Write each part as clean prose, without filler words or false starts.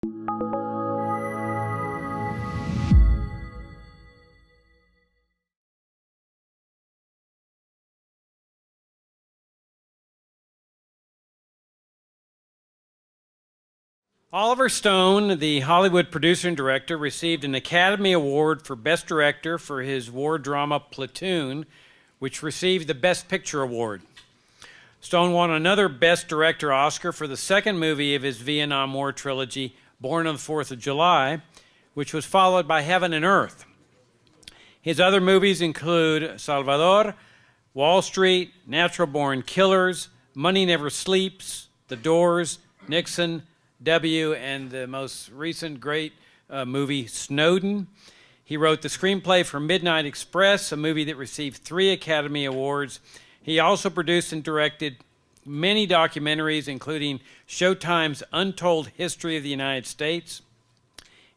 Oliver Stone, the Hollywood producer and director, received an Academy Award for Best Director for his war drama Platoon, which received the Best Picture Award. Stone won another Best Director Oscar for the second movie of his Vietnam War trilogy, Born on the 4th of July, which was followed by Heaven and Earth. His other movies include Salvador, Wall Street, Natural Born Killers, Money Never Sleeps, The Doors, Nixon, W, and the most recent great movie, Snowden. He wrote the screenplay for Midnight Express, a movie that received 3 Academy Awards. He also produced and directed many documentaries, including Showtime's Untold History of the United States.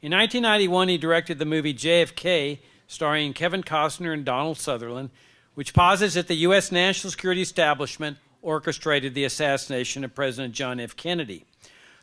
In 1991, he directed the movie JFK, starring Kevin Costner and Donald Sutherland, which posits that the U.S. national security establishment orchestrated the assassination of President John F. Kennedy.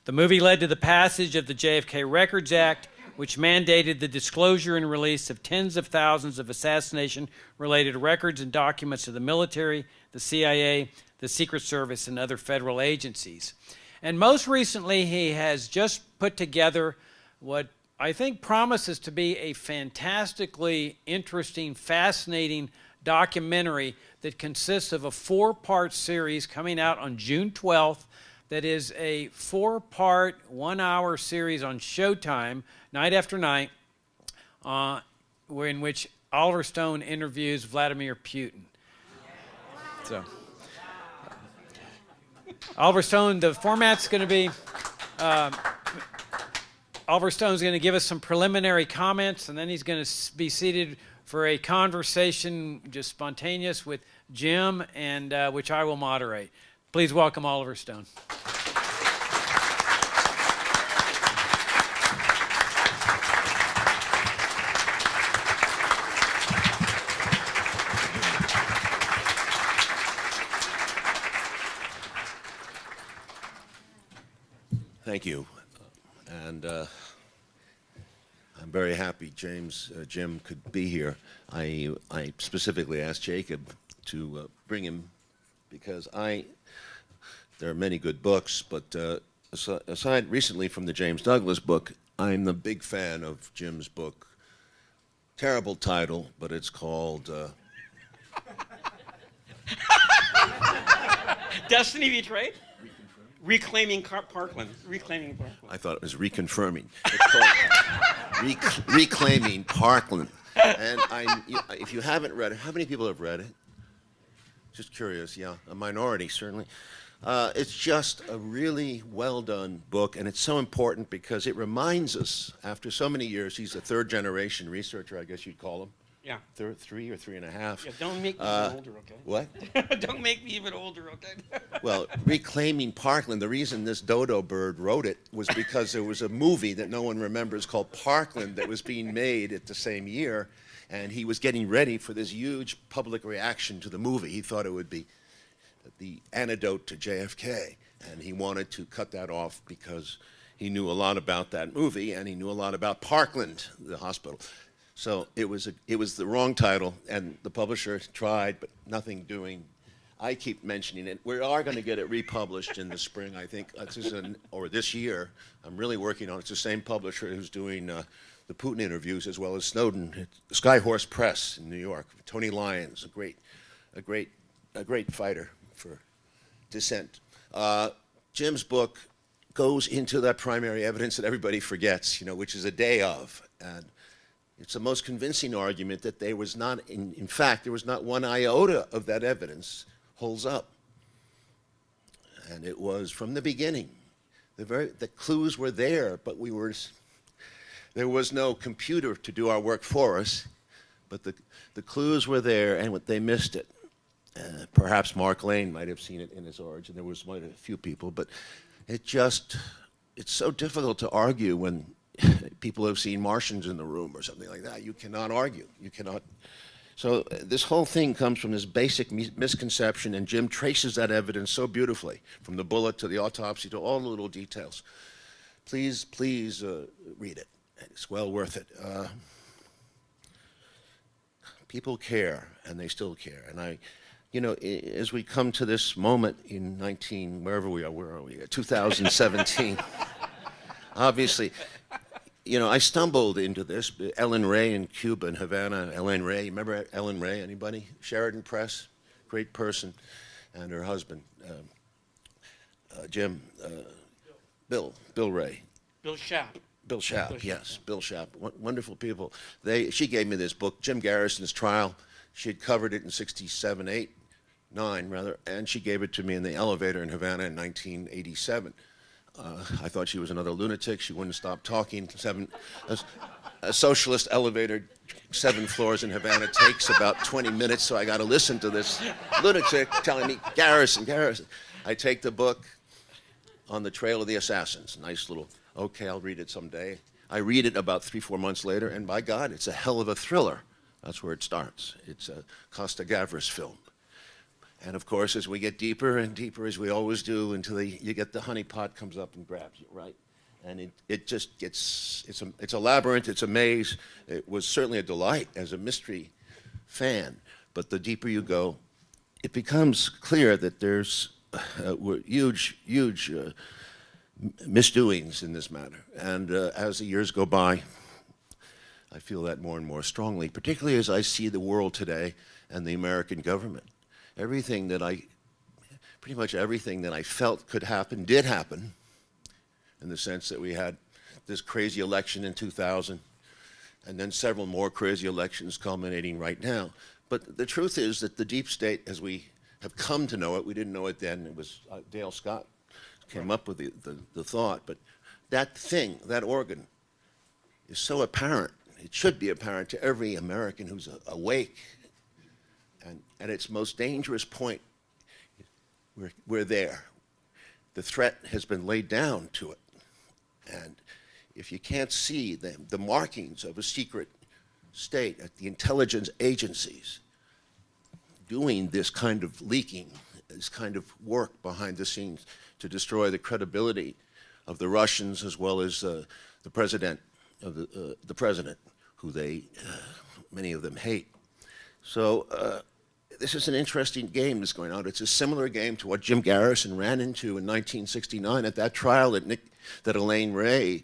The movie led to the passage of the JFK Records Act, which mandated the disclosure and release of tens of thousands of assassination-related records and documents to the military, the CIA, the Secret Service, and other federal agencies. And most recently, he has just put together what I think promises to be a fantastically interesting, fascinating documentary that consists of a 4-part series coming out on June 12th. That is a 4-part, 1-hour series on Showtime, night after night, in which Oliver Stone interviews Vladimir Putin. So, Oliver Stone, the format's going to be, Oliver Stone's going to give us some preliminary comments, and then he's going to be seated for a conversation, just spontaneous, with Jim, and which I will moderate. Please welcome Oliver Stone. Thank you. And I'm very happy Jim could be here. I specifically asked Jacob to bring him because there are many good books, but aside recently from the James Douglas book, I'm the big fan of Jim's book. Terrible title, but it's called Destiny Betrayed? Reclaiming Parkland. Reclaiming Parkland. I thought it was reconfirming. It's called Reclaiming Parkland. And if you haven't read it, how many people have read it? Just curious, yeah, a minority certainly. It's just a really well-done book, and it's so important because it reminds us, after so many years, he's a third-generation researcher, I guess you'd call him. Yeah. 3 or 3.5. Yeah, don't make me even older, okay? What? Don't make me even older, okay? Well, Reclaiming Parkland, the reason this dodo bird wrote it was because there was a movie that no one remembers called Parkland that was being made at the same year, and he was getting ready for this huge public reaction to the movie. He thought it would be the antidote to JFK, and he wanted to cut that off because he knew a lot about that movie, and he knew a lot about Parkland, the hospital. So it was the wrong title, and the publisher tried, but nothing doing. I keep mentioning it. We are going to get it republished in the spring, I think, or this year. I'm really working on it. It's the same publisher who's doing the Putin interviews as well as Snowden. It's Skyhorse Press in New York. Tony Lyons, a great fighter for dissent. Jim's book goes into that primary evidence that everybody forgets, which is a day of, and it's the most convincing argument that there was not, in fact, there was not one iota of that evidence holds up. And it was from the beginning. The clues were there, but there was no computer to do our work for us, but the clues were there, and they missed it. Perhaps Mark Lane might have seen it in his origin. There was a few people, but it's so difficult to argue when people have seen Martians in the room or something like that. You cannot argue. You cannot. So this whole thing comes from this basic misconception, and Jim traces that evidence so beautifully, from the bullet to the autopsy to all the little details. Please, please read it. It's well worth it. People care, and they still care. And as we come to this moment in where are we, 2017, obviously, I stumbled into this. Ellen Ray in Cuba, in Havana. Ellen Ray, remember Ellen Ray, anybody? Sheridan Press, great person, and her husband, Bill Ray. Bill Schaap. Bill Schaap, yes, Bill Schaap. Wonderful people. She gave me this book, Jim Garrison's Trial. She had covered it in 67, 8, 9, rather, and she gave it to me in the elevator in Havana in 1987. I thought she was another lunatic. She wouldn't stop talking. A socialist elevator, 7 floors in Havana, takes about 20 minutes, so I got to listen to this lunatic telling me, Garrison. I take the book, On the Trail of the Assassins. Nice little, okay, I'll read it someday. I read it about 3-4 months later, and by God, it's a hell of a thriller. That's where it starts. It's a Costa Gavras film. And of course, as we get deeper and deeper, as we always do, until you get the honeypot comes up and grabs you, right? And it just gets, it's a labyrinth, it's a maze. It was certainly a delight as a mystery fan, but the deeper you go, it becomes clear that there's huge misdoings in this matter. And as the years go by, I feel that more and more strongly, particularly as I see the world today and the American government. Pretty much everything that I felt could happen did happen, in the sense that we had this crazy election in 2000, and then several more crazy elections culminating right now. But the truth is that the deep state, as we have come to know it, we didn't know it then, it was Dale Scott came up with the thought, but that thing, that organ, is so apparent. It should be apparent to every American who's awake. And at its most dangerous point, we're there. The threat has been laid down to it. And if you can't see the markings of a secret state at the intelligence agencies doing this kind of leaking, this kind of work behind the scenes to destroy the credibility of the Russians as well as the president, who many of them hate. So this is an interesting game that's going on. It's a similar game to what Jim Garrison ran into in 1969 at that trial that Elaine Ray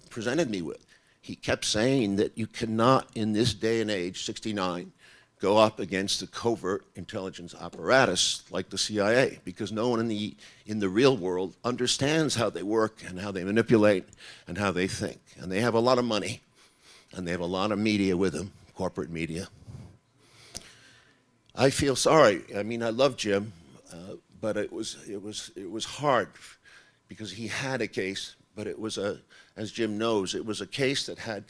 presented me with. He kept saying that you cannot, in this day and age, 69, go up against the covert intelligence apparatus like the CIA, because no one in the real world understands how they work and how they manipulate and how they think. And they have a lot of money, and they have a lot of media with them, corporate media. I feel sorry. I mean, I love Jim, but it was hard because he had a case, but it was as Jim knows, it was a case that had,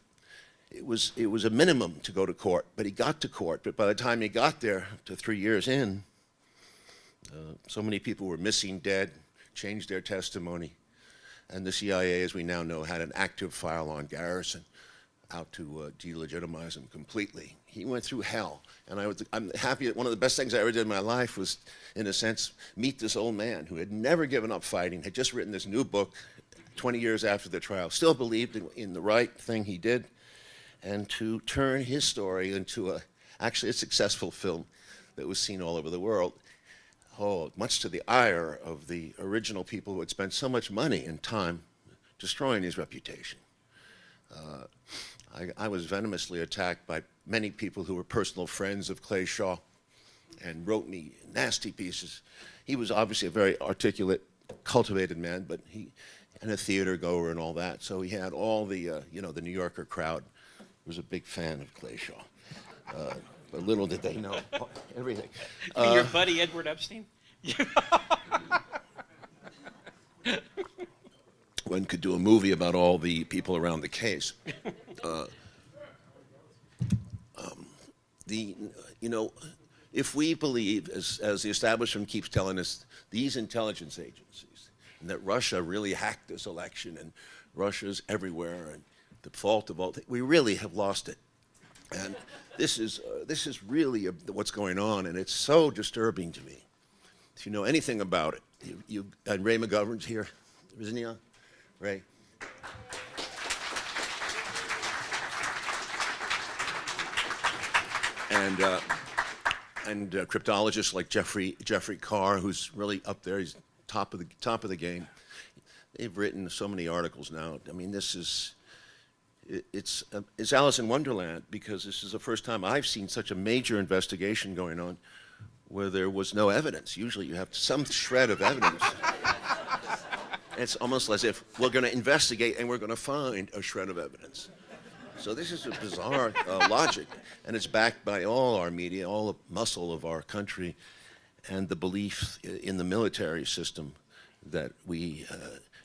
it was a minimum to go to court, but he got to court. But by the time he got there, to 3 years in, so many people were missing, dead, changed their testimony, and the CIA, as we now know, had an active file on Garrison, out to delegitimize him completely. He went through hell, and I'm happy that one of the best things I ever did in my life was, in a sense, meet this old man who had never given up fighting, had just written this new book 20 years after the trial, still believed in the right thing he did, and to turn his story into actually a successful film that was seen all over the world. Oh, much to the ire of the original people who had spent so much money and time destroying his reputation. I was venomously attacked by many people who were personal friends of Clay Shaw and wrote me nasty pieces. He was obviously a very articulate, cultivated man, but and a theater goer and all that. So he had all the New Yorker crowd was a big fan of Clay Shaw. But little did they know everything. And your buddy Edward Epstein? One could do a movie about all the people around the case. If we believe, as the establishment keeps telling us, these intelligence agencies, and that Russia really hacked this election, and Russia's everywhere, and the fault of all, we really have lost it. And this is really what's going on, and it's so disturbing to me. If you know anything about it, and Ray McGovern's here, isn't he? Ray. And cryptologists like Jeffrey Carr, who's really up there. He's top of the game. They've written so many articles now. I mean, it's Alice in Wonderland, because this is the first time I've seen such a major investigation going on where there was no evidence. Usually you have some shred of evidence. It's almost as if we're going to investigate and we're going to find a shred of evidence. So this is a bizarre logic, and it's backed by all our media, all the muscle of our country, and the belief in the military system that we,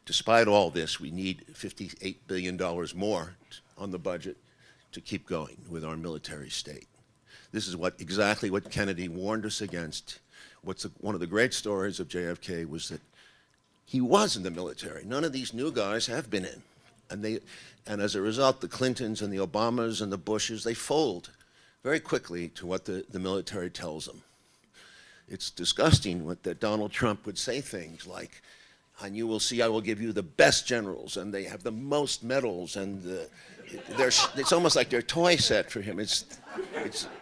despite all this, we need $58 billion more on the budget to keep going with our military state. This is exactly what Kennedy warned us against. One of the great stories of JFK was that he was in the military. None of these new guys have been in. And as a result, the Clintons and the Obamas and the Bushes, they fold very quickly to what the military tells them. It's disgusting that Donald Trump would say things like, and you will see I will give you the best generals, and they have the most medals, and it's almost like their toy set for him. It's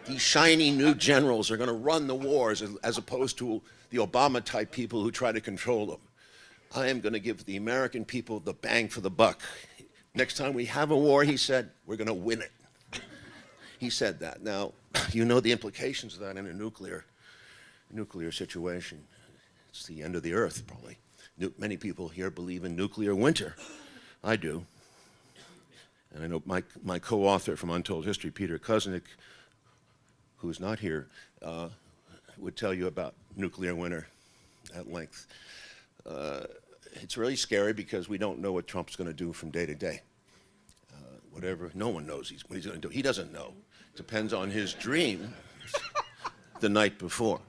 these shiny new generals are going to run the wars, as opposed to the Obama-type people who try to control them. I am going to give the American people the bang for the buck. Next time we have a war, he said, we're going to win it. He said that. Now, you know the implications of that in a nuclear situation. It's the end of the earth, probably. Many people here believe in nuclear winter. I do. And I know my co-author from Untold History, Peter Kuznick, who's not here, would tell you about nuclear winter at length. It's really scary because we don't know what Trump's going to do from day to day. No one knows what he's going to do. He doesn't know. Depends on his dream the night before.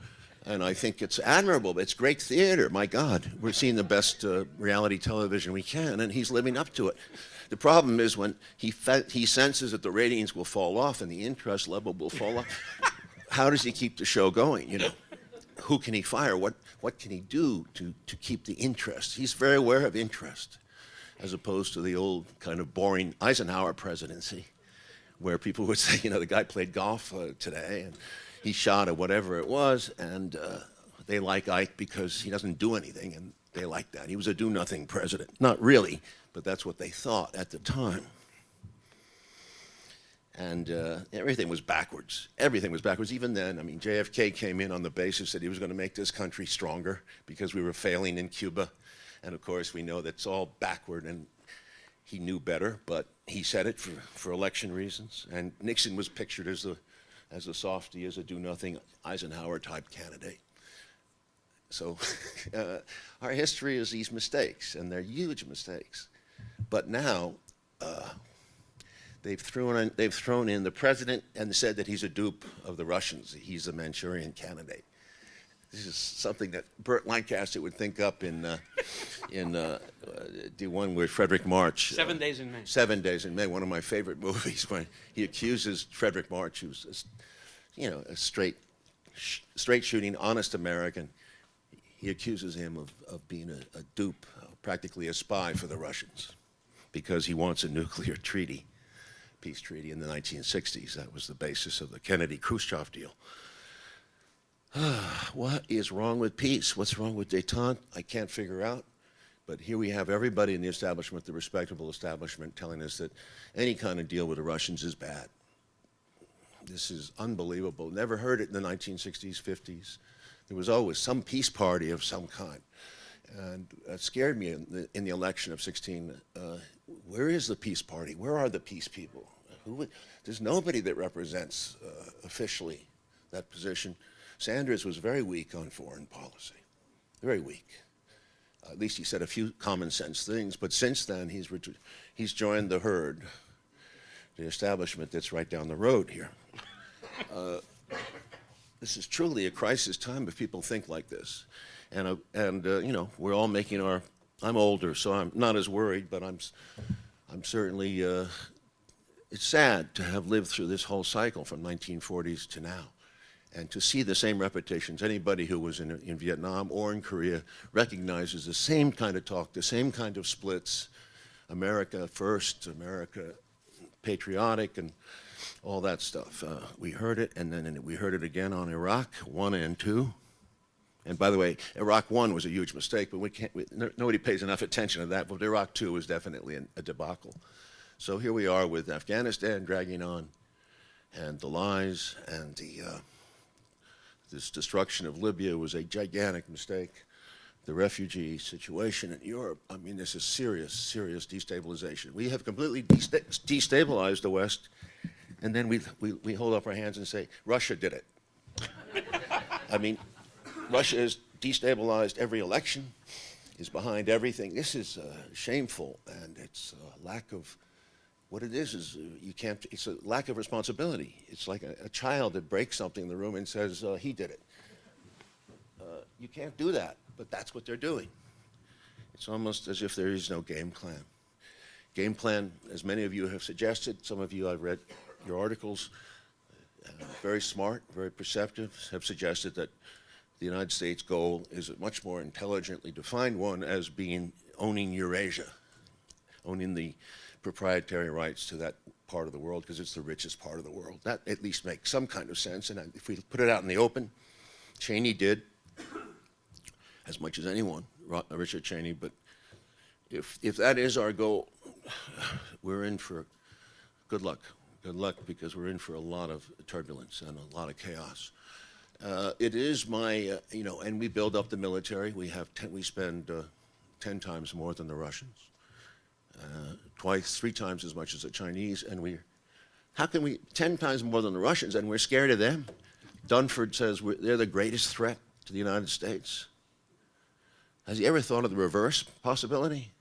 And I think it's admirable. It's great theater. My God, we're seeing the best reality television we can, and he's living up to it. The problem is when he senses that the ratings will fall off and the interest level will fall off. How does he keep the show going? You know, who can he fire? What can he do to keep the interest? He's very aware of interest, as opposed to the old kind of boring Eisenhower presidency, where people would say, you know, the guy played golf today, and he shot at whatever it was, and they like Ike because he doesn't do anything, and they like that. He was a do-nothing president. Not really, but that's what they thought at the time. And everything was backwards. Everything was backwards. Even then, I mean, JFK came in on the basis that he was going to make this country stronger because we were failing in Cuba. And of course, we know that's all backward, and he knew better, but he said it for election reasons. And Nixon was pictured as a softy, as a do-nothing Eisenhower-type candidate. So our history is these mistakes, and they're huge mistakes. But now, they've thrown in the president and said that he's a dupe of the Russians. He's a Manchurian candidate. This is something that Burt Lancaster would think up in the one with Frederick March. 7 Days in May. 7 Days in May, one of my favorite movies, when he accuses Frederick March, who's a straight shooting, honest American. He accuses him of being a dupe, practically a spy for the Russians, because he wants a nuclear treaty. Peace treaty in the 1960s. That was the basis of the Kennedy-Khrushchev deal. What is wrong with peace? What's wrong with détente? I can't figure out. But here we have everybody in the establishment, the respectable establishment, telling us that any kind of deal with the Russians is bad. This is unbelievable. Never heard it in the 1960s, 50s. There was always some peace party of some kind. And it scared me in the election of 16. Where is the peace party? Where are the peace people? There's nobody that represents officially that position. Sanders was very weak on foreign policy, very weak. At least he said a few common sense things, but since then he's joined the herd, the establishment that's right down the road here. This is truly a crisis time if people think like this. And we're all making I'm older, so I'm not as worried, but I'm certainly, it's sad to have lived through this whole cycle from 1940s to now. And to see the same repetitions. Anybody who was in Vietnam or in Korea recognizes the same kind of talk, the same kind of splits, America first, America patriotic, and all that stuff. We heard it, and then we heard it again on Iraq 1 and 2. And by the way, Iraq 1 was a huge mistake, but nobody pays enough attention to that. But Iraq 2 was definitely a debacle. So here we are with Afghanistan dragging on, and the lies, and this destruction of Libya was a gigantic mistake. The refugee situation in Europe, I mean, this is serious, serious destabilization. We have completely destabilized the West, and then we hold up our hands and say, Russia did it. I mean, Russia has destabilized every election, is behind everything. This is shameful, and it's a lack of, what it is you can't, it's a lack of responsibility. It's like a child that breaks something in the room and says, he did it. You can't do that, but that's what they're doing. It's almost as if there is no game plan. Game plan, as many of you have suggested, some of you, I've read your articles, very smart, very perceptive, have suggested that the United States goal is a much more intelligently defined one as being owning Eurasia, owning the proprietary rights to that part of the world because it's the richest part of the world. That at least makes some kind of sense, and if we put it out in the open, Cheney did as much as anyone, Richard Cheney, but if that is our goal, we're in for good luck. Good luck, because we're in for a lot of turbulence and a lot of chaos. It is my, and we build up the military. We spend 10 times more than the Russians, twice, 3 times as much as the Chinese, and how can we, 10 times more than the Russians, and we're scared of them? Dunford says they're the greatest threat to the United States. Has he ever thought of the reverse possibility?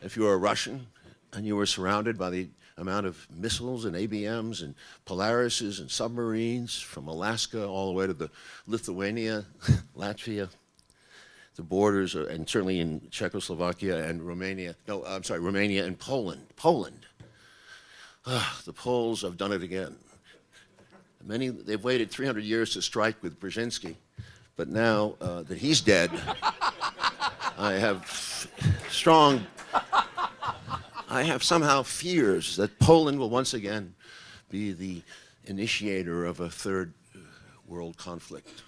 If you were a Russian and you were surrounded by the amount of missiles and ABMs and Polarises and submarines from Alaska all the way to the Lithuania, Latvia, the borders, and certainly in Czechoslovakia and Romania. No, I'm sorry, Romania and Poland. Poland. The Poles have done it again. They've waited 300 years to strike with Brzezinski, but now that he's dead, I have somehow fears that Poland will once again be the initiator of a third world conflict.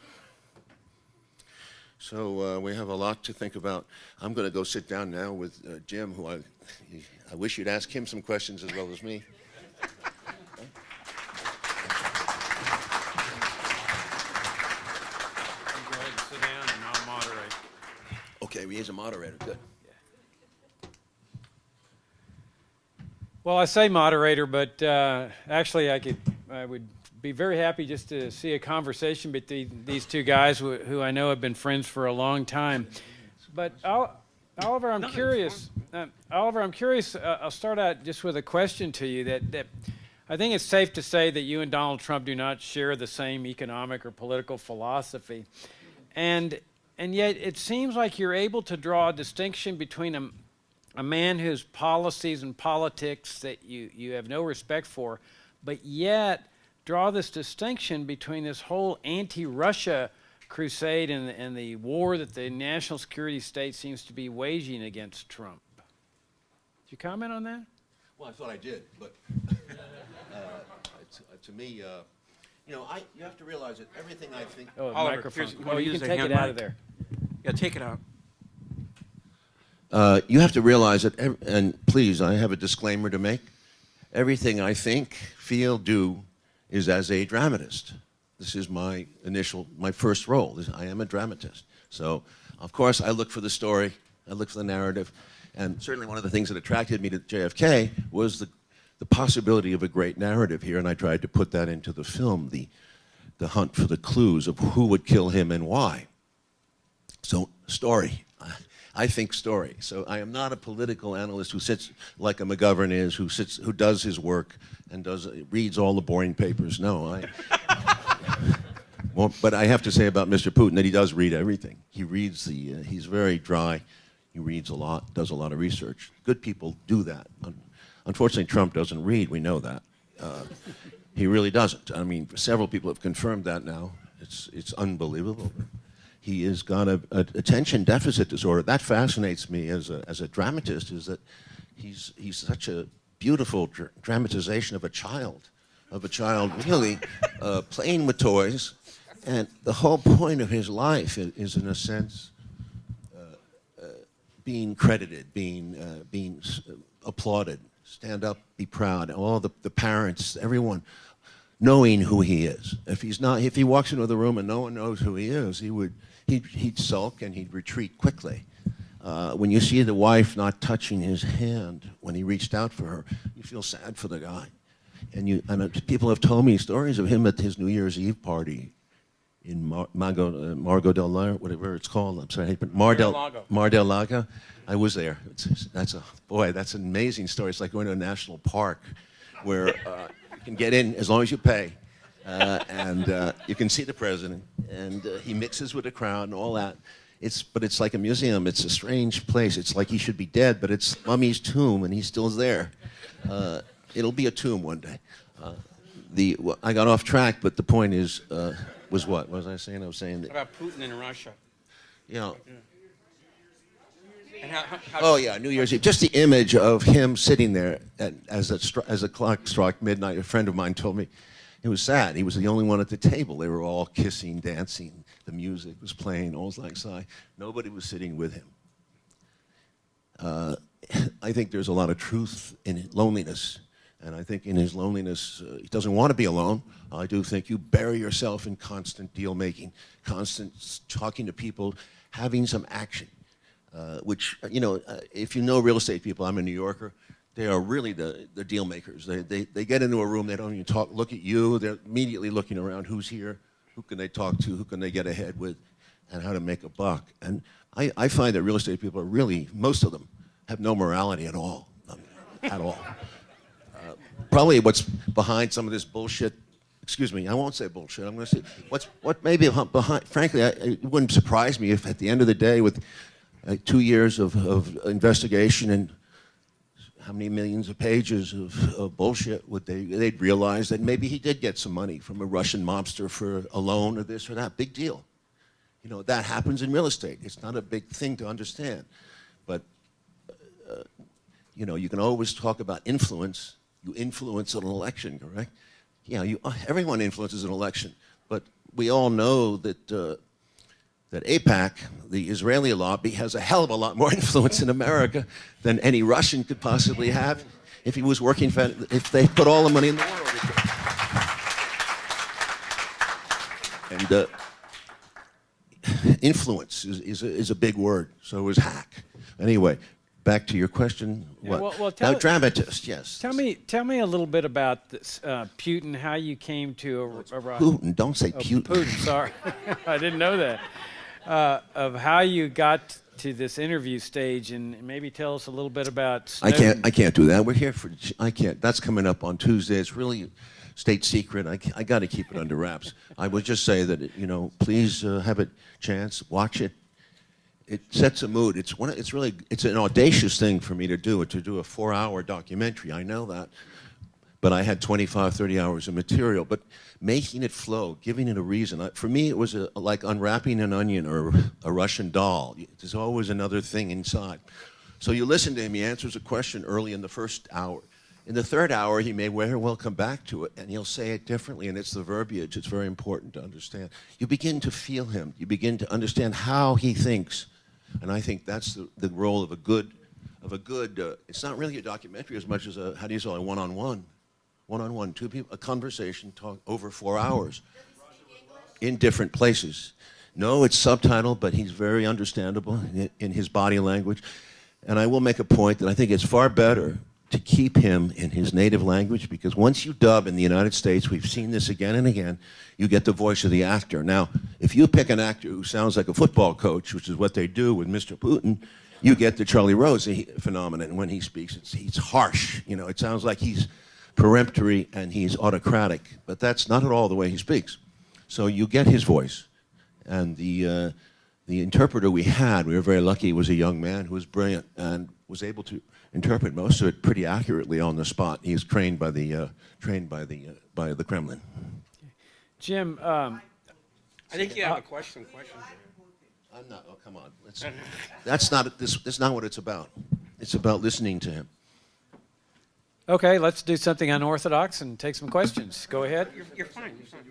So we have a lot to think about. I'm going to go sit down now with Jim, who I wish you'd ask him some questions as well as me. Go ahead and sit down and I'll moderate. Okay, he is a moderator. Good. Well, I say moderator, but actually I would be very happy just to see a conversation between these two guys who I know have been friends for a long time. But Oliver, I'm curious. I'll start out just with a question to you that I think it's safe to say that you and Donald Trump do not share the same economic or political philosophy, and yet it seems like you're able to draw a distinction between a man whose policies and politics that you have no respect for, but yet draw this distinction between this whole anti-Russia crusade and the war that the national security state seems to be waging against Trump. Did you comment on that? Well, I thought I did, but to me, you have to realize that everything I think. Oh, Oliver, microphone. here's- Oh, you use can the take it hand out mic. of there. Yeah, take it out. You have to realize that, and please, I have a disclaimer to make. Everything I think, feel, do is as a dramatist. This is my first role. I am a dramatist. So, of course, I look for the story, I look for the narrative, and certainly one of the things that attracted me to JFK was the possibility of a great narrative here, and I tried to put that into the film, the hunt for the clues of who would kill him and why. So, story. I think story. So I am not a political analyst who sits like a McGovern is, who does his work and reads all the boring papers. No, well, but I have to say about Mr. Putin that he does read everything. He reads he's very dry. He reads a lot, does a lot of research. Good people do that. Unfortunately, Trump doesn't read. We know that. He really doesn't. I mean, several people have confirmed that now. It's unbelievable. He has got a attention deficit disorder. That fascinates me as a dramatist, is that he's such a beautiful dramatization of a child really playing with toys, and the whole point of his life is in a sense being credited, being applauded, stand up, be proud. All the parents, everyone, knowing who he is. If he walks into the room and no one knows who he is, he'd sulk and he'd retreat quickly. When you see the wife not touching his hand when he reached out for her, you feel sad for the guy. And people have told me stories of him at his New Year's Eve party in Margot del Lago, whatever it's called. I'm sorry, Mar del Lago. I was there. That's an amazing story. It's like going to a national park where you can get in as long as you pay, and you can see the president, and he mixes with the crowd and all that. But it's like a museum. It's a strange place. It's like he should be dead, but it's Mummy's tomb, and he's still there. It'll be a tomb one day. I got off track, but the point is, was what? What was I saying? I was saying that, About Putin in Russia. you know. And how Oh yeah, New Year's Eve. Just the image of him sitting there as the clock struck midnight. A friend of mine told me it was sad. He was the only one at the table. They were all kissing, dancing. The music was playing. All like sigh. Nobody was sitting with him. I think there's a lot of truth in loneliness. And I think in his loneliness, he doesn't want to be alone. I do think you bury yourself in constant deal-making, constant talking to people, having some action, which, if you know real estate people, I'm a New Yorker, they are really the deal makers. They get into a room, they don't even look at you, they're immediately looking around, who's here, who can they talk to, who can they get ahead with, and how to make a buck. And I find that real estate people are really, most of them, have no morality at all, at all. Probably what's behind some of this bullshit, excuse me, I won't say bullshit, I'm going to say what may be behind, frankly, it wouldn't surprise me if at the end of the day with 2 years of investigation and how many millions of pages of bullshit they'd realize that maybe he did get some money from a Russian mobster for a loan or this or that. Big deal. That happens in real estate. It's not a big thing to understand. But, you can always talk about influence. You influence an election, correct? Yeah, everyone influences an election, but we all know that that AIPAC, the Israeli lobby, has a hell of a lot more influence in America than any Russian could possibly have if he was working for, if they put all the money in the world. And influence is a big word. So is hack. Anyway. Back to your question. What? Well, now, dramatist, yes. Tell me a little bit about this, Putin. How you came to arrive. Putin. Don't say Putin. Putin. Sorry, I didn't know that. Of how you got to this interview stage, and maybe tell us a little bit about Snowden. I can't do that. We're here for. I can't. That's coming up on Tuesday. It's really state secret. I got to keep it under wraps. I would just say that please have a chance, watch it. It sets a mood. It's an audacious thing for me to do a 4-hour documentary. I know that, but I had 25, 30 hours of material. But making it flow, giving it a reason. For me, it was like unwrapping an onion or a Russian doll. There's always another thing inside. So you listen to him. He answers a question early in the first hour. In the third hour, he may very well come back to it, and he'll say it differently, and it's the verbiage. It's very important to understand. You begin to feel him. You begin to understand how he thinks. And I think that's the role of a good, it's not really a documentary as much as a, how do you say, a one-on-one, two people, a conversation, talk over 4 hours in different places. No, it's subtitled, but he's very understandable in his body language. And I will make a point that I think it's far better to keep him in his native language, because once you dub in the United States, we've seen this again and again, you get the voice of the actor. Now, if you pick an actor who sounds like a football coach, which is what they do with Mr. Putin, you get the Charlie Rose phenomenon. When he speaks, he's harsh. It sounds like he's peremptory and he's autocratic, but that's not at all the way he speaks. So you get his voice. And the interpreter we were very lucky, was a young man who was brilliant and was able to interpret most of it pretty accurately on the spot. He's trained by the Kremlin. Jim, I think you have a question. I'm not. Oh, come on. That's not. This is not what it's about. It's about listening to him. Okay, let's do something unorthodox and take some questions. Go ahead. You're fine. You're fine.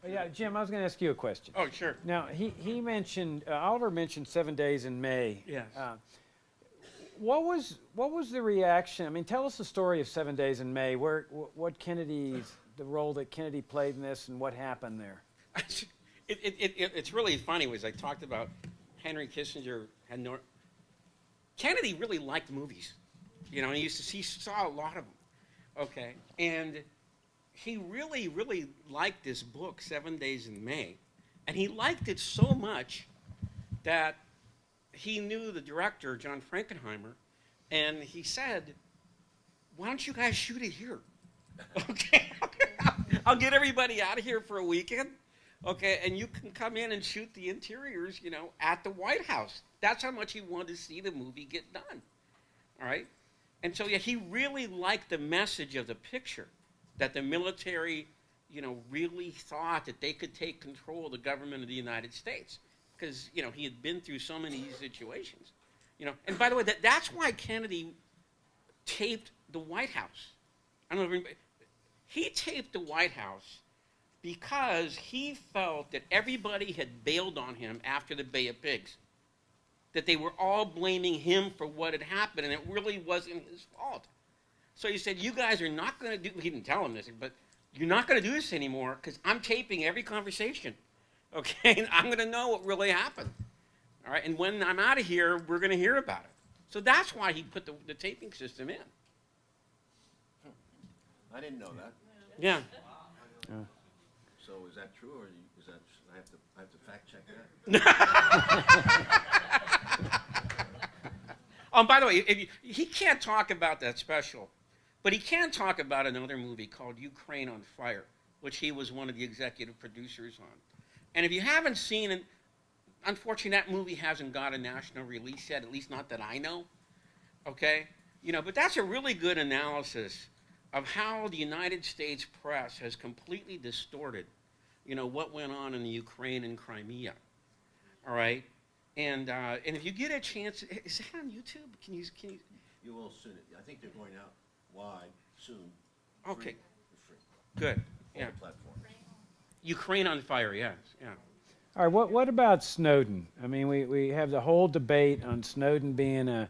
Oh, yeah, Jim, I was going to ask you a question. Oh, sure. Now, he mentioned, Oliver mentioned 7 Days in May. Yes. What was the reaction? I mean, tell us the story of 7 Days in May. What Kennedy's, the role that Kennedy played in this, and what happened there? It's really funny. Was I talked about Henry Kissinger had Kennedy really liked movies, you know. And he saw a lot of them. Okay, and he really liked this book, 7 Days in May, and he liked it so much that he knew the director, John Frankenheimer, and he said, "Why don't you guys shoot it here? Okay, I'll get everybody out of here for a weekend, okay, and you can come in and shoot the interiors, you know, at the White House." That's how much he wanted to see the movie get done, all right? And so, yeah, he really liked the message of the picture, that the military, you know, really thought that they could take control of the government of the United States, because, you know, he had been through so many situations, you know. And by the way, that's why Kennedy taped the White House. I don't know if anybody, he taped the White House because he felt that everybody had bailed on him after the Bay of Pigs, that they were all blaming him for what had happened, and it really wasn't his fault. So he said, "You guys are not going to do," he didn't tell him this, but "you're not going to do this anymore because I'm taping every conversation, okay? And I'm going to know what really happened, all right? And when I'm out of here, we're going to hear about it." So that's why he put the taping system in. I didn't know that. Yeah. So is that true, or is that I have to fact check that? By the way, he can't talk about that special, but he can talk about another movie called Ukraine on Fire, which he was one of the executive producers on. And if you haven't seen it, unfortunately, that movie hasn't got a national release yet, at least not that I know. Okay? You know, but that's a really good analysis of how the United States press has completely distorted, you know, what went on in the Ukraine and Crimea. All right? And if you get a chance, is that on YouTube? Can you? You will soon. I think they're going out wide soon. Okay. Free. Good. All Yeah. the platforms. Ukraine on Fire. Yes. Yeah. All right, what about Snowden? I mean, we have the whole debate on Snowden being a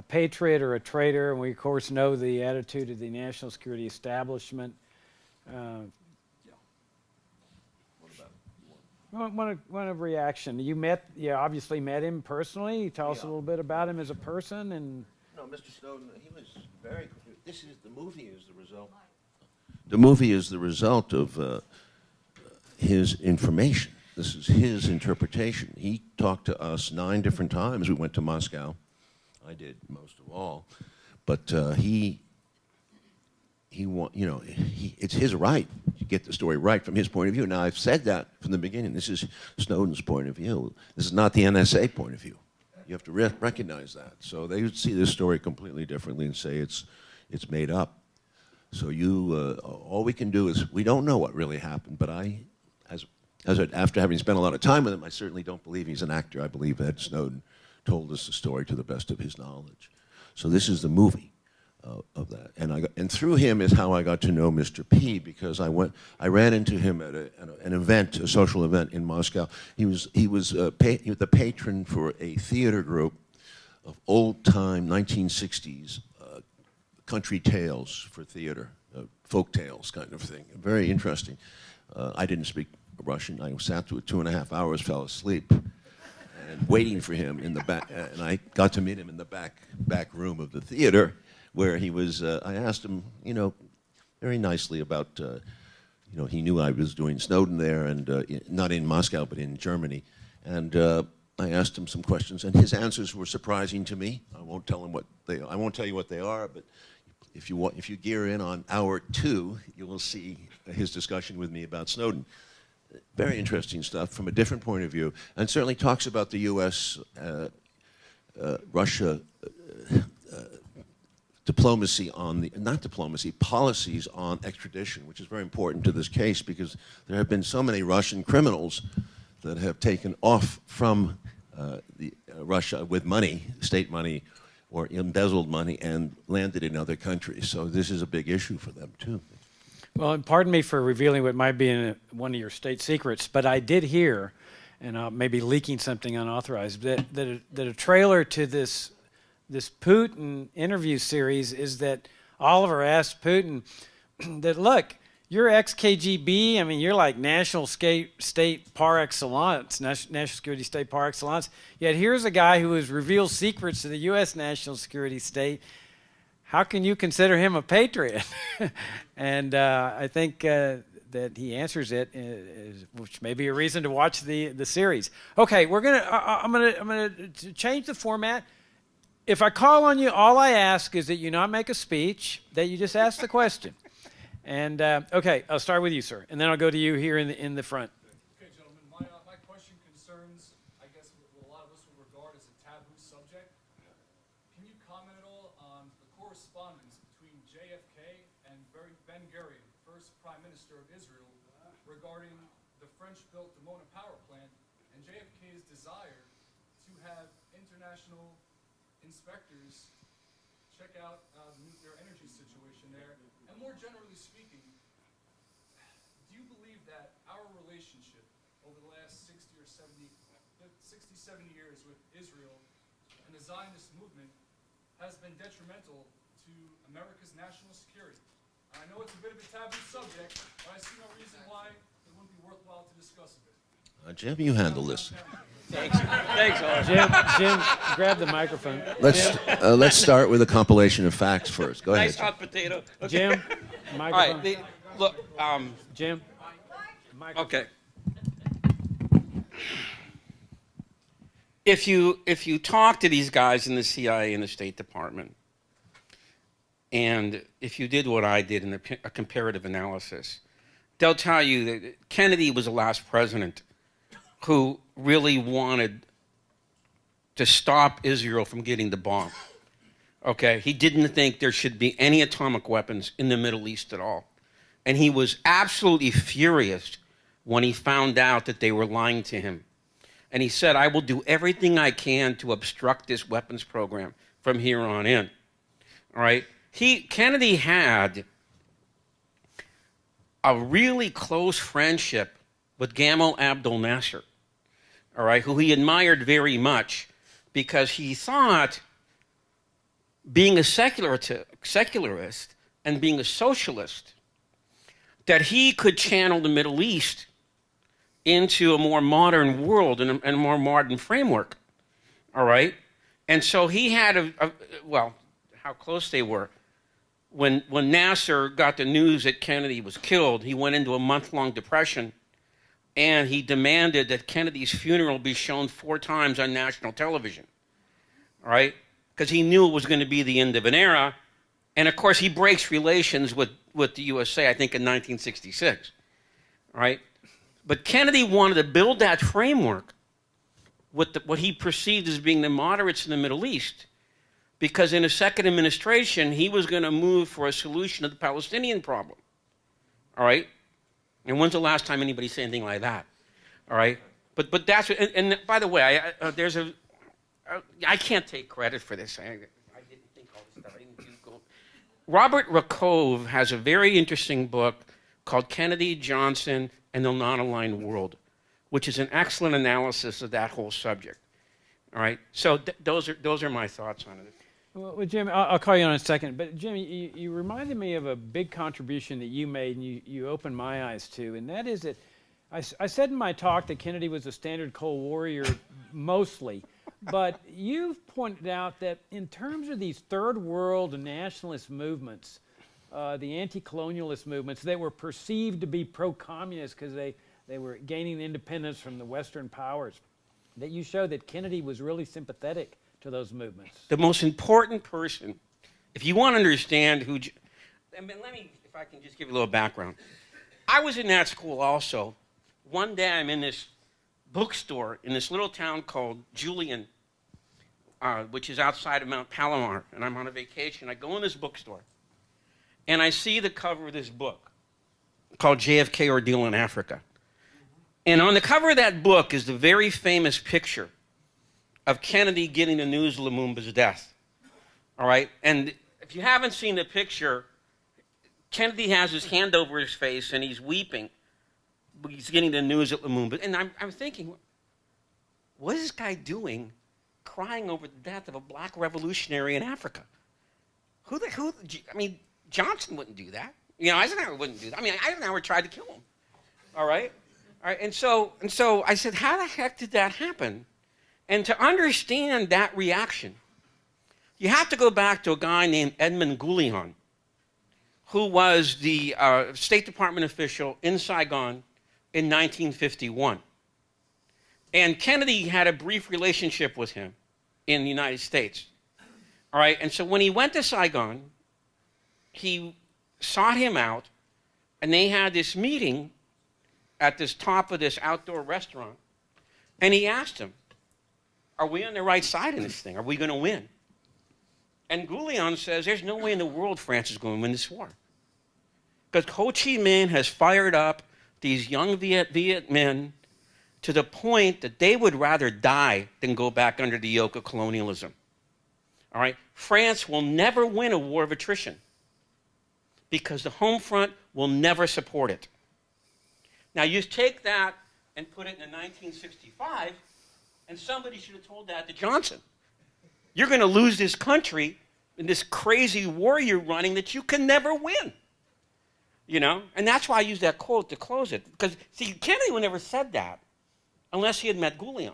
patriot or a traitor, and we, of course, know the attitude of the national security establishment. Want a reaction? You obviously met him personally. Tell us a little bit about him as a person. And No, Mr. Snowden, he was very. The movie is the result. The movie is the result of his information. This is his interpretation. He talked to us 9 different times. We went to Moscow. I did most of all, but it's his right to get the story right from his point of view. Now, I've said that from the beginning. This is Snowden's point of view. This is not the NSA point of view. You have to recognize that. So they would see this story completely differently and say it's made up. So all we can do is, we don't know what really happened, but after having spent a lot of time with him, I certainly don't believe he's an actor. I believe Ed Snowden told us the story to the best of his knowledge. So this is the movie of that, and through him is how I got to know Mr. P, because I ran into him at an event, a social event in Moscow. He was the patron for a theater group of old-time 1960s country tales for theater, folk tales kind of thing. Very interesting. I didn't speak Russian. I sat through it 2.5 hours, fell asleep, and waiting for him in the back. And I got to meet him in the back room of the theater, where he was. I asked him, very nicely about, he knew I was doing Snowden there, and not in Moscow, but in Germany. And I asked him some questions, and his answers were surprising to me. I won't tell you what they are, but if you gear in on hour 2, you will see his discussion with me about Snowden. Very interesting stuff from a different point of view, and certainly talks about the U.S. Russia policies on extradition, which is very important to this case, because there have been so many Russian criminals that have taken off from Russia with money, state money, or embezzled money and landed in other countries. So this is a big issue for them, too. Well, and pardon me for revealing what might be in one of your state secrets, but I did hear, and maybe leaking something unauthorized, that a trailer to this Putin interview series is that Oliver asked Putin that, look, you're ex-KGB. I mean, you're like national state par excellence, national security state par excellence. Yet here's a guy who has revealed secrets to the U.S. national security state. How can you consider him a patriot? And I think that he answers it, which may be a reason to watch the series. Okay, I'm gonna change the format. If I call on you, all I ask is that you not make a speech, that you just ask the question. And okay, I'll start with you, sir, and then I'll go to you here in the front. Okay, gentlemen, my question concerns, I guess, what a lot of us would regard as a taboo subject. Can you comment at all on the correspondence between JFK and Ben Gurion, first Prime Minister of Israel, regarding the French-built Dimona power plant and JFK's desire to have international inspectors check out the nuclear energy situation there? And more generally speaking, do you believe that our relationship over the last 60, 70 years with Israel and the Zionist movement has been detrimental to America's national security? I know it's a bit of a taboo subject, but I see no reason why it wouldn't be worthwhile to discuss a bit. Jim, you handle this. Thanks, Oliver. Jim, grab the microphone. Let's start with a compilation of facts first. Go ahead. Nice hot potato. Okay. Jim, All microphone. right, look, Jim, microphone. okay. If you talk to these guys in the CIA and the State Department, and if you did what I did in a comparative analysis, they'll tell you that Kennedy was the last president who really wanted to stop Israel from getting the bomb. Okay, he didn't think there should be any atomic weapons in the Middle East at all. And he was absolutely furious when he found out that they were lying to him. And he said, I will do everything I can to obstruct this weapons program from here on in. All right? Kennedy had a really close friendship with Gamal Abdel Nasser, all right, who he admired very much because he thought being a secularist and being a socialist, that he could channel the Middle East into a more modern world and a more modern framework, all right? And so he had well, how close they were. When Nasser got the news that Kennedy was killed, he went into a month-long depression, and he demanded that Kennedy's funeral be shown 4 times on national television, all right? Because he knew it was going to be the end of an era. And, of course, he breaks relations with the USA, I think, in 1966, all right? But Kennedy wanted to build that framework with what he perceived as being the moderates in the Middle East, because in a second administration, he was going to move for a solution to the Palestinian problem, all right? And when's the last time anybody said anything like that? All right? But that's what, and by the way, I can't take credit for this. I didn't think all this stuff. I didn't Google. Robert Rakove has a very interesting book called Kennedy, Johnson, and the Non-Aligned World, which is an excellent analysis of that whole subject. All right? So those are my thoughts on it. Well, Jim, I'll call you on in a second. But, Jim, you reminded me of a big contribution that you made and you opened my eyes to, and that is that I said in my talk that Kennedy was a standard Cold Warrior mostly, but you've pointed out that in terms of these third world nationalist movements, the anti-colonialist movements, they were perceived to be pro-communist because they were gaining independence from the Western powers, that you showed that Kennedy was really sympathetic to those movements. The most important person, if you want to understand who, let me, if I can just give you a little background. I was in that school also. One day I'm in this bookstore in this little town called Julian, which is outside of Mount Palomar, and I'm on a vacation. I go in this bookstore, and I see the cover of this book called JFK Ordeal in Africa. And on the cover of that book is the very famous picture of Kennedy getting the news of Lumumba's death. All right? And if you haven't seen the picture, Kennedy has his hand over his face and he's weeping. He's getting the news at the moon. And I'm thinking, what is this guy doing crying over the death of a black revolutionary in Africa? I mean, Johnson wouldn't do that. You know, Eisenhower wouldn't do that. I mean, Eisenhower tried to kill him. All right? All right, and so I said, how the heck did that happen? And to understand that reaction, you have to go back to a guy named Edmund Goulion, who was the State Department official in Saigon in 1951. And Kennedy had a brief relationship with him in the United States. All right, and so when he went to Saigon, he sought him out, and they had this meeting at this top of this outdoor restaurant, and he asked him, are we on the right side in this thing? Are we going to win? And Goulion says, there's no way in the world France is going to win this war. Because Ho Chi Minh has fired up these young Viet men to the point that they would rather die than go back under the yoke of colonialism. All right? France will never win a war of attrition because the home front will never support it. Now, you take that and put it in 1965, and somebody should have told that to Johnson. You're going to lose this country in this crazy war you're running that you can never win. You know? And that's why I use that quote to close it. Because, see, Kennedy would never said that unless he had met Goulion.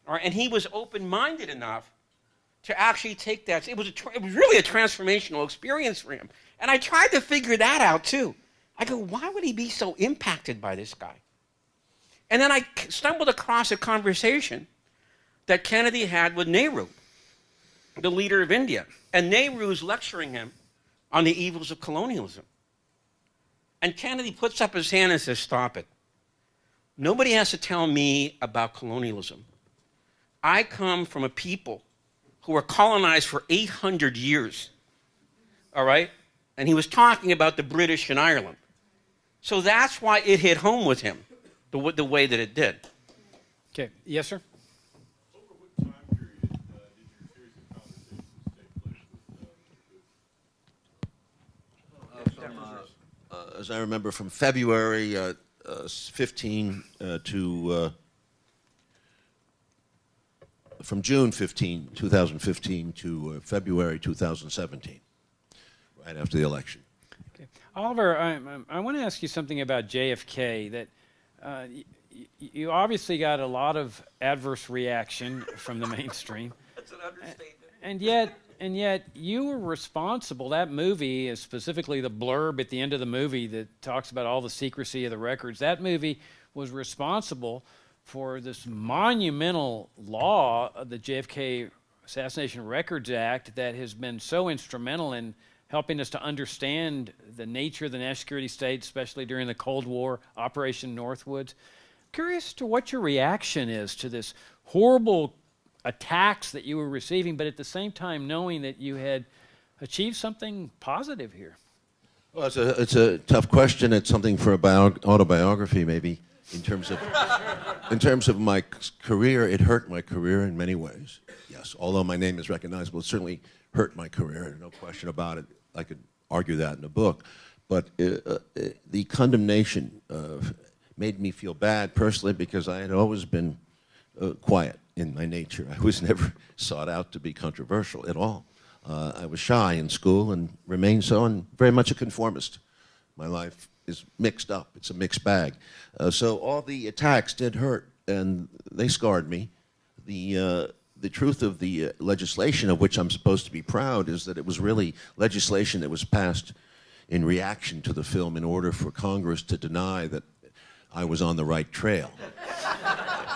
All right? And he was open-minded enough to actually take that. It was really a transformational experience for him. And I tried to figure that out, too. I go, why would he be so impacted by this guy? And then I stumbled across a conversation that Kennedy had with Nehru, the leader of India. And Nehru's lecturing him on the evils of colonialism. And Kennedy puts up his hand and says, stop it. Nobody has to tell me about colonialism. I come from a people who were colonized for 800 years. All right? And he was talking about the British in Ireland. So that's why it hit home with him, the way that it did. Okay. Yes, sir? Over what time period did your series of conversations take place? As I remember, from February 15 to from June 15, 2015 to February 2017, right after the election. Okay. Oliver, I want to ask you something about JFK. That you obviously got a lot of adverse reaction from the mainstream. That's an understatement. And yet you were responsible. That movie, specifically the blurb at the end of the movie that talks about all the secrecy of the records, that movie was responsible for this monumental law of the JFK Assassination Records Act that has been so instrumental in helping us to understand the nature of the national security state, especially during the Cold War, Operation Northwoods. Curious to what your reaction is to this horrible attacks that you were receiving, but at the same time knowing that you had achieved something positive here. Well, it's a tough question. It's something for autobiography, maybe. In terms of my career, it hurt my career in many ways. Yes, although my name is recognizable, it certainly hurt my career. No question about it. I could argue that in the book. But the condemnation made me feel bad personally because I had always been quiet in my nature. I was never sought out to be controversial at all. I was shy in school and remained so, and very much a conformist. My life is mixed up. It's a mixed bag. So all the attacks did hurt, and they scarred me. The truth of the legislation of which I'm supposed to be proud is that it was really legislation that was passed in reaction to the film in order for Congress to deny that I was on the right trail.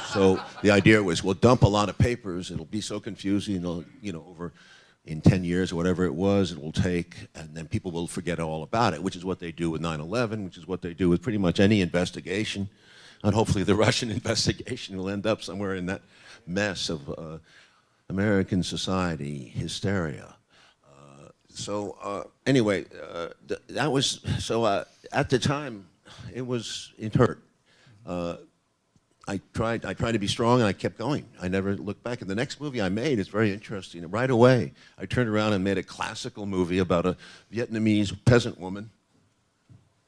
So the idea was, we'll dump a lot of papers, it'll be so confusing, over in 10 years or whatever it was, it will take, and then people will forget all about it, which is what they do with 9/11, which is what they do with pretty much any investigation. And hopefully the Russian investigation will end up somewhere in that mess of American society hysteria. Anyway, that was, so at the time, it hurt. I tried to be strong, and I kept going. I never looked back. And the next movie I made is very interesting. Right away, I turned around and made a classical movie about a Vietnamese peasant woman,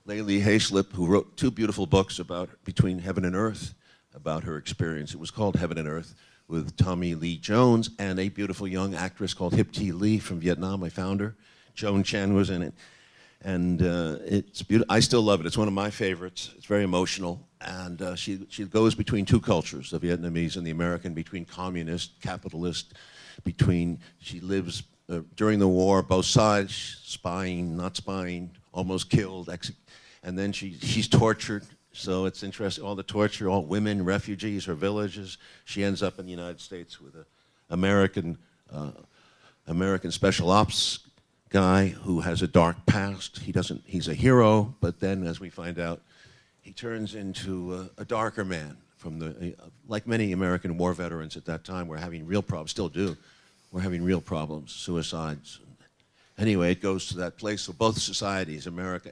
Layli Haislip, who wrote 2 beautiful books about Between Heaven and Earth, about her experience. It was called Heaven and Earth, with Tommy Lee Jones and a beautiful young actress called Hip T. Lee from Vietnam. I found her. Joan Chen was in it. And it's beautiful. I still love it. It's one of my favorites. It's very emotional. And she goes between 2 cultures, the Vietnamese and the American, between communist, capitalist, she lives during the war, both sides, spying, not spying, almost killed, and then she's tortured. So it's interesting, all the torture, all women, refugees, her villages. She ends up in the United States with an American special ops guy who has a dark past. He's a hero, but then, as we find out, he turns into a darker man. Like many American war veterans at that time, were having real problems, still do. We're having real problems, suicides. Anyway, it goes to that place. So both societies, America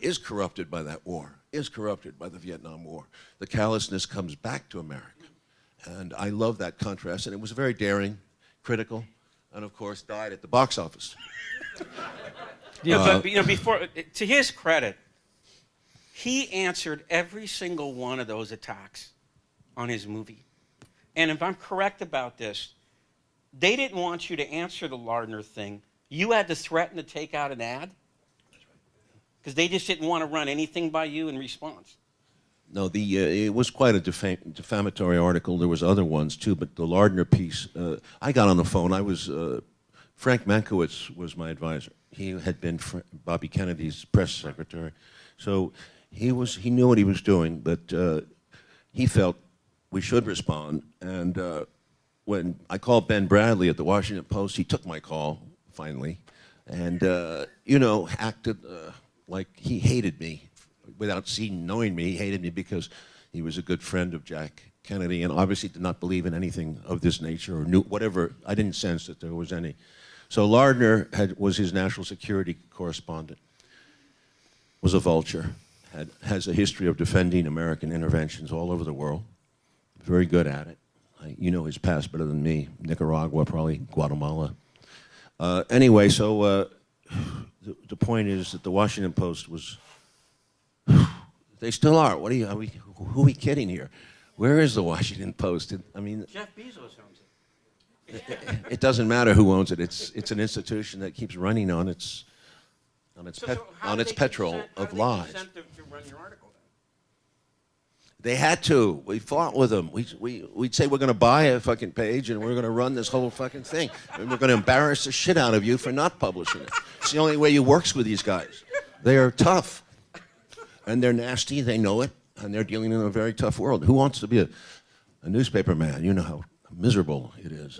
is corrupted by that war, is corrupted by the Vietnam War. The callousness comes back to America. And I love that contrast. And it was very daring, critical, and of course died at the box office. But before, to his credit, he answered every single one of those attacks on his movie. And if I'm correct about this, they didn't want you to answer the Lardner thing. You had to threaten to take out an ad? Because they just didn't want to run anything by you in response. No, it was quite a defamatory article. There was other ones too, but the Lardner piece, I got on the phone. Frank Mankiewicz was my advisor. He had been Bobby Kennedy's press secretary. So he knew what he was doing, but he felt we should respond. And when I called Ben Bradley at the Washington Post, he took my call, finally, and, acted like he hated me. Without knowing me, he hated me because he was a good friend of Jack Kennedy and obviously did not believe in anything of this nature or knew whatever. I didn't sense that there was any. So Lardner was his national security correspondent, was a vulture, has a history of defending American interventions all over the world, very good at it. You know his past better than me, Nicaragua, probably Guatemala. Anyway, so the point is that the Washington Post was... They still are. Who are we kidding here? Where is the Washington Post? Jeff Bezos owns it. It doesn't matter who owns it. It's an institution that keeps running on its petrol of lies. How did they consent to run your article then? They had to. We fought with them. We'd say we're going to buy a fucking page and we're going to run this whole fucking thing. And we're going to embarrass the shit out of you for not publishing it. It's the only way you works with these guys. They are tough. And they're nasty, they know it, and they're dealing in a very tough world. Who wants to be a newspaper man? You know how miserable it is.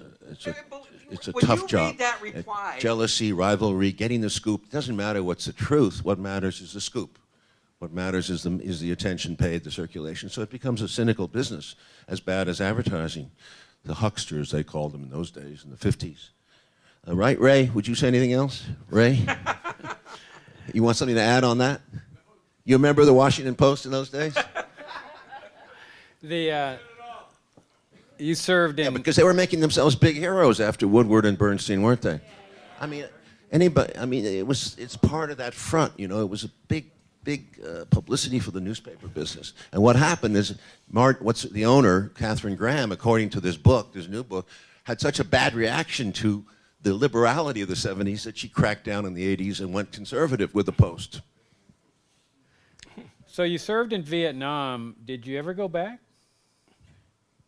It's a tough job. That reply, jealousy, rivalry, getting the scoop. It doesn't matter what's the truth. What matters is the scoop. What matters is the attention paid, the circulation. So it becomes a cynical business, as bad as advertising. The hucksters, they called them in those days, in the 50s. Right, Ray? Would you say anything else? Ray? You want something to add on that? You remember the Washington Post in those days? You served in... Yeah, because they were making themselves big heroes after Woodward and Bernstein, weren't they? It's part of that front, It was a big publicity for the newspaper business. And what happened is, the owner, Katharine Graham, according to this new book, had such a bad reaction to the liberality of the 70s that she cracked down in the 80s and went conservative with the Post. So you served in Vietnam. Did you ever go back?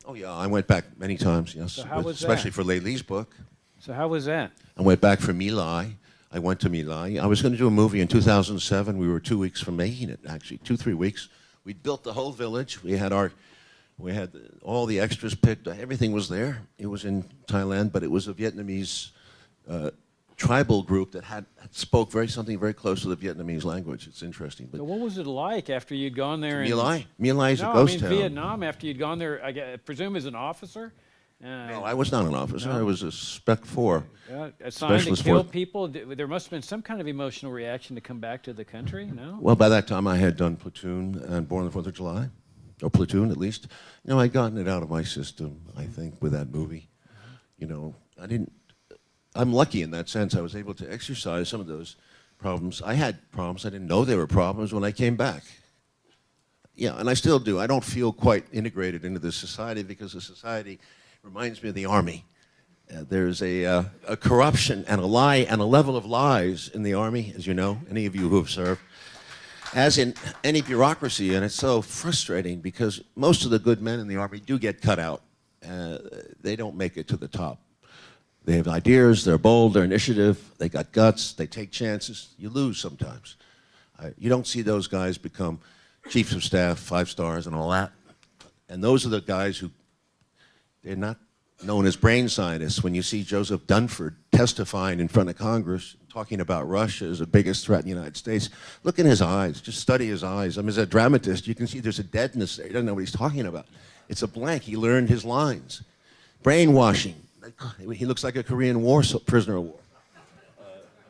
Oh, yeah, I went back many times, yes. So how was especially that? for Layli's book. So how was that? I went back for My Lai. I went to My Lai. I was going to do a movie in 2007. We were 2 weeks from making it, actually, 2-3 weeks. We built the whole village. We had all the extras picked. Everything was there. It was in Thailand, but it was a Vietnamese tribal group that spoke something very close to the Vietnamese language. It's interesting. But so what was it like after you'd gone there? My Lai? My Lai is a ghost town. Vietnam, after you'd gone there, I presume as an officer? No, I was not an officer. No. I was a Spec 4. Assigned to kill people? There must have been some kind of emotional reaction to come back to the country, no? Well, by that time I had done Platoon and Born on the 4th of July. or Platoon at least. You know, I'd gotten it out of my system, I think, with that movie. You know, I'm lucky in that sense. I was able to exercise some of those problems. I had problems. I didn't know they were problems when I came back. Yeah, and I still do. I don't feel quite integrated into the society because the society reminds me of the Army. There's a corruption and a lie and a level of lies in the Army, as you know, any of you who have served, as in any bureaucracy, and it's so frustrating because most of the good men in the Army do get cut out. They don't make it to the top. They have ideas, they're bold, they're initiative, they got guts, they take chances. You lose sometimes. You don't see those guys become chiefs of staff, 5 stars, and all that. And those are the guys who, they're not known as brain scientists. When you see Joseph Dunford testifying in front of Congress, talking about Russia as the biggest threat in the United States, look in his eyes, just study his eyes. I mean, as a dramatist, you can see there's a deadness there. He doesn't know what he's talking about. It's a blank. He learned his lines. Brainwashing. He looks like a Korean War prisoner of war.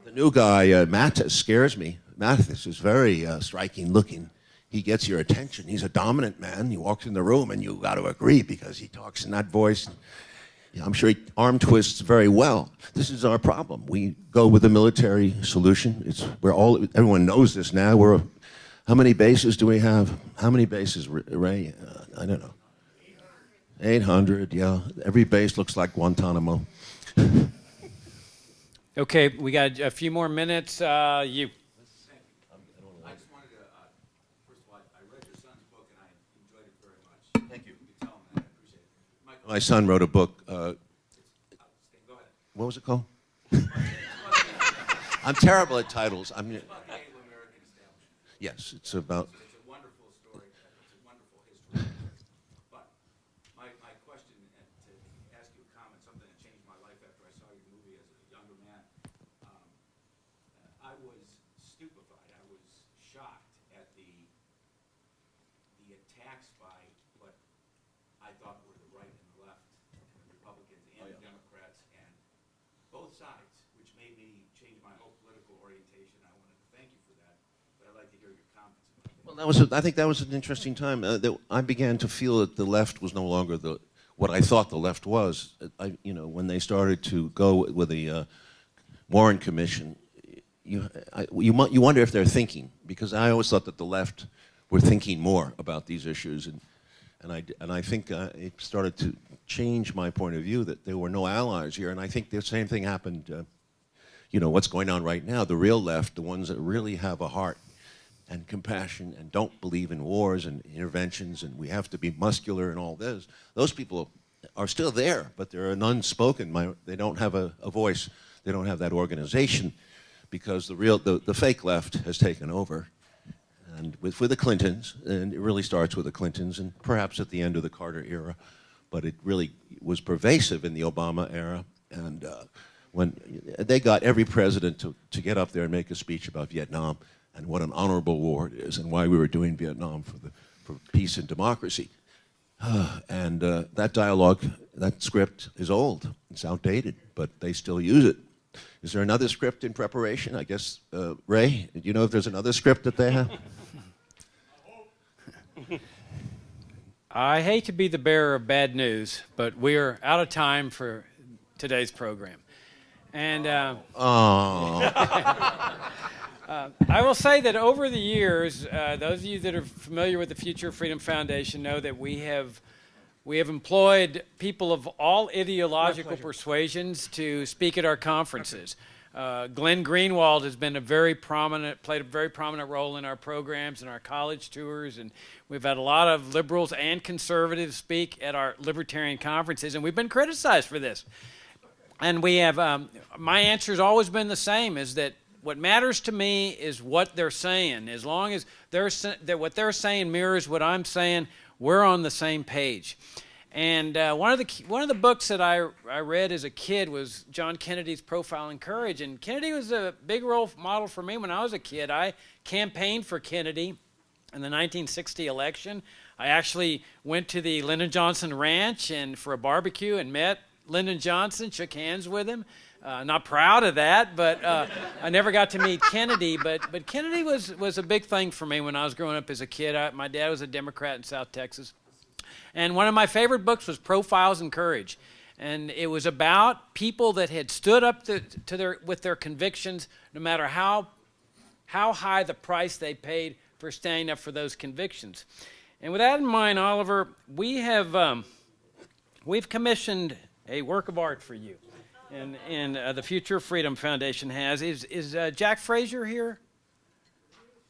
The new guy, Mathis, scares me. Mathis is very striking looking. He gets your attention. He's a dominant man. He walks in the room and you got to agree because he talks in that voice. I'm sure he arm twists very well. This is our problem. We go with the military solution. Everyone knows this now. How many bases do we have? How many bases, Ray? I don't know. 800, yeah. Every base looks like Guantanamo. Okay, we got a few more minutes. You. I just wanted to, first of all, I read your son's book and I enjoyed it very much. Thank you. You can tell him that. I appreciate it. My son wrote a book. Go ahead. What was it called? I'm terrible at titles. It's about the Anglo-American establishment. Yes, it's about. It's a wonderful story. It's a wonderful history. But my question, and to ask you a comment, something that changed my life after I saw your movie as a younger man, I was stupefied. I was shocked at the attacks by what I thought were the right and the left, and the Republicans and the Democrats, and both sides, which made me change my whole political orientation. I wanted to thank you for that, but I'd like to hear your comments about it. Well, I think that was an interesting time. I began to feel that the left was no longer what I thought the left was. When they started to go with the Warren Commission, you wonder if they're thinking, because I always thought that the left were thinking more about these issues, and I think it started to change my point of view that there were no allies here, and I think the same thing happened. What's going on right now? The real left, the ones that really have a heart and compassion and don't believe in wars and interventions and we have to be muscular and all this. Those people are still there, but they're an unspoken. They don't have a voice. They don't have that organization because the fake left has taken over. And with the Clintons, and it really starts with the Clintons and perhaps at the end of the Carter era, but it really was pervasive in the Obama era. And when they got every president to get up there and make a speech about Vietnam and what an honorable war it is and why we were doing Vietnam for peace and democracy. And that dialogue, that script is old. It's outdated, but they still use it. Is there another script in preparation? I guess, Ray, do you know if there's another script that they have? I hate to be the bearer of bad news, but we are out of time for today's program. And I will say that over the years, those of you that are familiar with the Future Freedom Foundation know that we have employed people of all ideological persuasions to speak at our conferences. Glenn Greenwald has been played a very prominent role in our programs and our college tours, and we've had a lot of liberals and conservatives speak at our libertarian conferences, and we've been criticized for this. And we have, my answer has always been the same, is that what matters to me is what they're saying. As long as what they're saying mirrors what I'm saying, we're on the same page. And one of the books that I read as a kid was John Kennedy's Profile in Courage. And Kennedy was a big role model for me when I was a kid. I campaigned for Kennedy in the 1960 election. I actually went to the Lyndon Johnson Ranch and for a barbecue and met Lyndon Johnson, shook hands with him. Not proud of that, but I never got to meet Kennedy. But Kennedy was a big thing for me when I was growing up as a kid. My dad was a Democrat in South Texas. And one of my favorite books was Profiles in Courage. And it was about people that had stood up with their convictions, no matter how high the price they paid for standing up for those convictions. And with that in mind, Oliver, we've commissioned a work of art for you. And the Future of Freedom Foundation has. Is Jack Frazier here?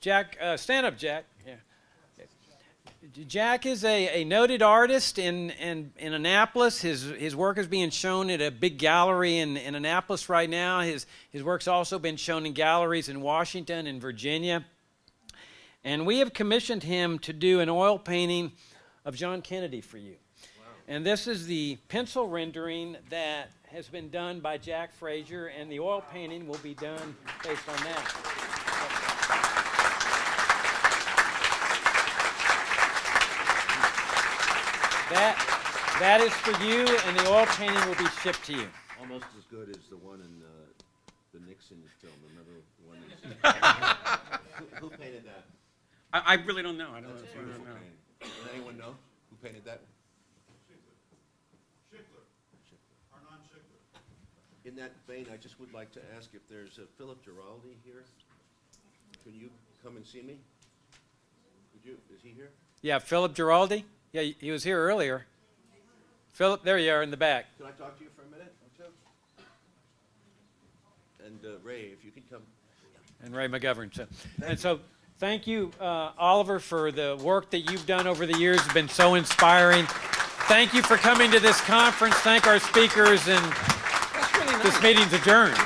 Jack, stand up, Jack. Yeah. Jack is a noted artist in Annapolis. His work is being shown at a big gallery in Annapolis right now. His work's also been shown in galleries in Washington and Virginia. And we have commissioned him to do an oil painting of John Kennedy for you. Wow. And this is the pencil rendering that has been done by Jack Frazier, and the oil painting will be done based on that. That is for you, and the oil painting will be shipped to you. Almost as good as the one in the Nixon film. Remember the one who painted that? I really don't know. I don't know. Does anyone know who painted that? In that vein, I just would like to ask if there's a Philip Giraldi here. Can you come and see me? Would you? Is he here? Yeah, Philip Giraldi. Yeah, he was here earlier. Philip, there you are in the back. Can I talk to you for a minute or two? And Ray, if you could come. And Ray McGovern. So thank you, Oliver, for the work that you've done over the years. It's been so inspiring. Thank you for coming to this conference. Thank our speakers, and That's really nice. this meeting's adjourned.